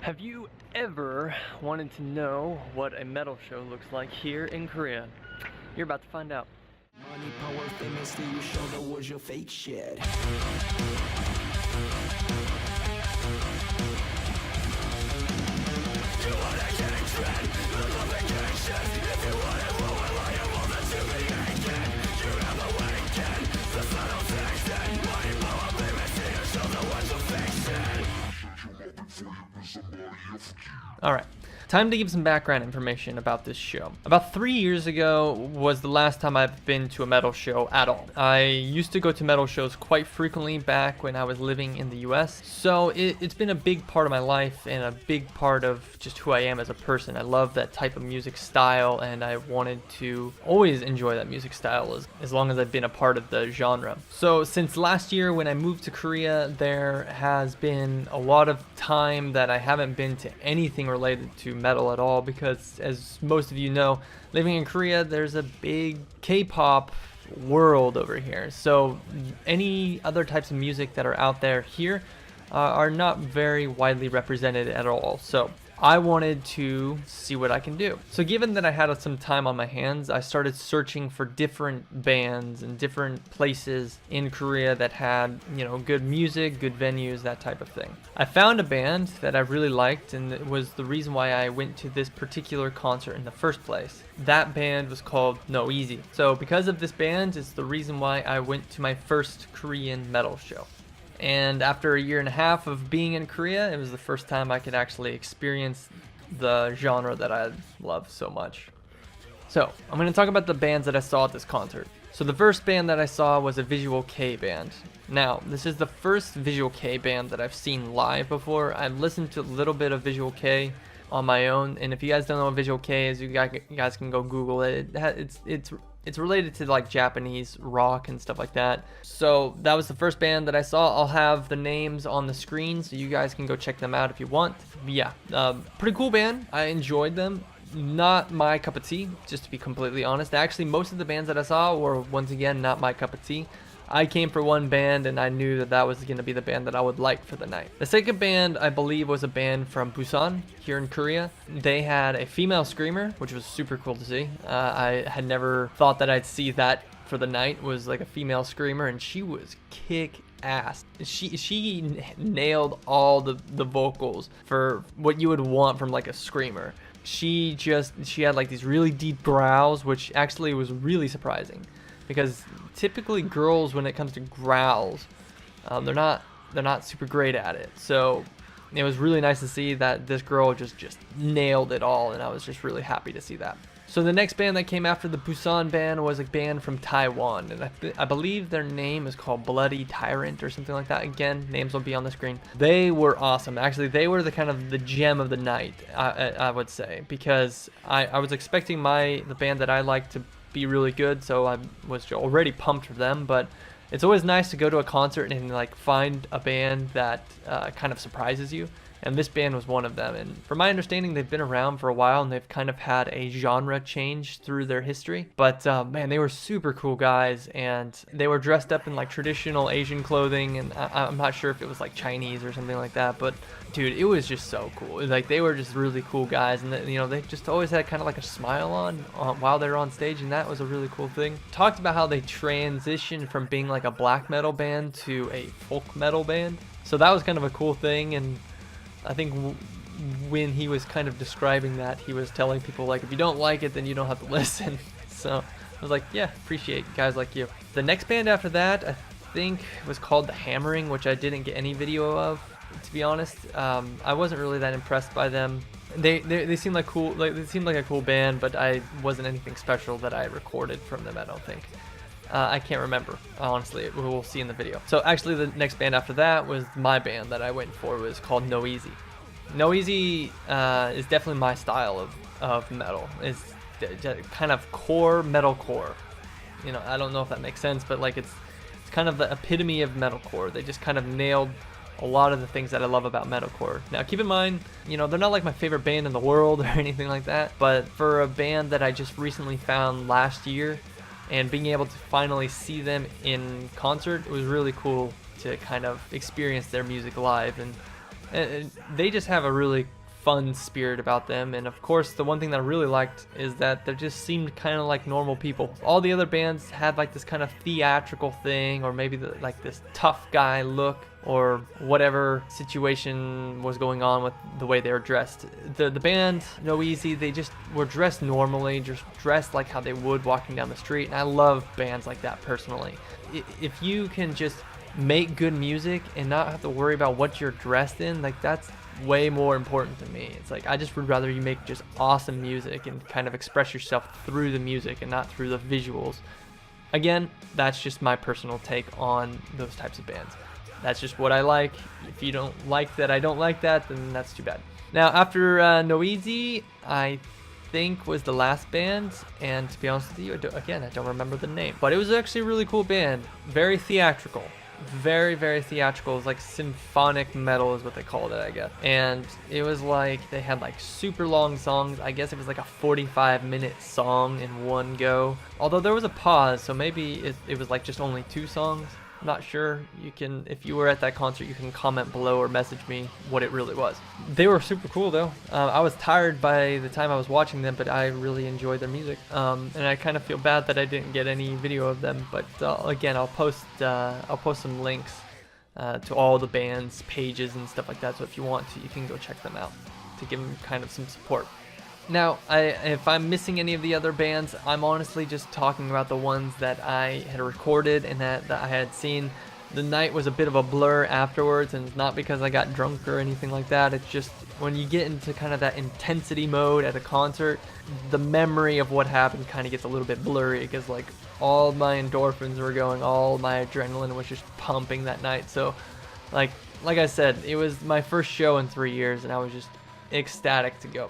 Have you ever wanted to know what a metal show looks like here in Korea? You're about to find out. Money, power, famous, you show the world your fake shit. Alright, time to give some background information about this show. About 3 years ago was the last time I've been to a metal show at all. I used to go to metal shows quite frequently back when I was living in the US, so it's been a big part of my life and a big part of just who I am as a person. I love that type of music style, and I wanted to always enjoy that music style as long as I've been a part of the genre. So since last year when I moved to Korea, there has been a lot of time that I haven't been to anything related to metal at all, because as most of you know, living in Korea, there's a big K-pop world over here. So any other types of music that are out there here are not very widely represented at all. So I wanted to see what I can do. So given that I had some time on my hands, I started searching for different bands and different places in Korea that had, good music, good venues, that type of thing. I found a band that I really liked, and it was the reason why I went to this particular concert in the first place. That band was called No Easy. So because of this band is the reason why I went to my first Korean metal show. And after a year and a half of being in Korea, it was the first time I could actually experience the genre that I love so much. So, I'm going to talk about the bands that I saw at this concert. So the first band that I saw was a Visual K band. Now, this is the first Visual K band that I've seen live before. I've listened to a little bit of Visual K on my own, and if you guys don't know what Visual K is, you guys can go Google it. It's related to like Japanese rock and stuff like that. So that was the first band that I saw. I'll have the names on the screen so you guys can go check them out if you want. But yeah, pretty cool band. I enjoyed them. Not my cup of tea, just to be completely honest. Actually, most of the bands that I saw were, once again, not my cup of tea. I came for one band, and I knew that that was going to be the band that I would like for the night. The second band, I believe, was a band from Busan, here in Korea. They had a female screamer, which was super cool to see. I had never thought that I'd see that for the night, was like a female screamer, and she was kick-ass. She nailed all the vocals for what you would want from like a screamer. She had like these really deep growls, which actually was really surprising. Because typically girls, when it comes to growls, they're not super great at it. So it was really nice to see that this girl just nailed it all, and I was just really happy to see that. So the next band that came after the Busan band was a band from Taiwan, and I believe their name is called Bloody Tyrant or something like that. Again, names will be on the screen. They were awesome. Actually, they were the gem of the night, I would say, because I was expecting the band that I like to be really good, so I was already pumped for them. But it's always nice to go to a concert and like find a band that kind of surprises you, and this band was one of them. And from my understanding, they've been around for a while, and they've kind of had a genre change through their history. But man, they were super cool guys, and they were dressed up in like traditional Asian clothing, and I'm not sure if it was like Chinese or something like that, but dude, it was just so cool. Like, they were just really cool guys, and they just always had kind of like a smile on while they were on stage, and that was a really cool thing. Talked about how they transitioned from being like a black metal band to a folk metal band, so that was kind of a cool thing. And I think when he was kind of describing that, he was telling people like, if you don't like it, then you don't have to listen. So I was like, yeah, appreciate guys like you. The next band after that, I think, was called The Hammering, which I didn't get any video of, to be honest. I wasn't really that impressed by them. They seemed like cool, like they seemed like a cool band, but I wasn't anything special that I recorded from them, I don't think. I can't remember, honestly. We'll see in the video. So actually, the next band after that was my band that I went for, was called No Easy. No Easy is definitely my style of metal. It's kind of core metalcore. I don't know if that makes sense, but like it's kind of the epitome of metalcore. They just kind of nailed a lot of the things that I love about metalcore. Now, keep in mind, they're not like my favorite band in the world or anything like that, but for a band that I just recently found last year, and being able to finally see them in concert, it was really cool to kind of experience their music live. And And they just have a really fun spirit about them. And of course, the one thing that I really liked is that they just seemed kind of like normal people. All the other bands had like this kind of theatrical thing, or maybe like this tough guy look, or whatever situation was going on with the way they were dressed. The band No Easy, they just were dressed normally, just dressed like how they would walking down the street. And I love bands like that personally. If you can just make good music and not have to worry about what you're dressed in, like that's way more important to me. It's like I just would rather you make just awesome music and kind of express yourself through the music and not through the visuals. Again, that's just my personal take on those types of bands. That's just what I like. If you don't like that, I don't like that, then that's too bad. Now, after Noeasy, I think was the last band, and to be honest with you, I don't remember the name, but it was actually a really cool band. Very theatrical. Very, very theatrical. It was like symphonic metal is what they called it, I guess. And it was like they had like super long songs. I guess it was like a 45-minute song in one go. Although there was a pause, so maybe it was like just only 2 songs. I'm not sure. You can, if you were at that concert, you can comment below or message me what it really was. They were super cool though. I was tired by the time I was watching them, but I really enjoyed their music. And I kind of feel bad that I didn't get any video of them. But again, I'll post some links to all the band's pages and stuff like that. So if you want to, you can go check them out to give them kind of some support. Now, if I'm missing any of the other bands, I'm honestly just talking about the ones that I had recorded and that I had seen. The night was a bit of a blur afterwards, and it's not because I got drunk or anything like that. It's just when you get into kind of that intensity mode at a concert, the memory of what happened kind of gets a little bit blurry because like all my endorphins were going, all my adrenaline was just pumping that night. So like I said, it was my first show in 3 years, and I was just ecstatic to go.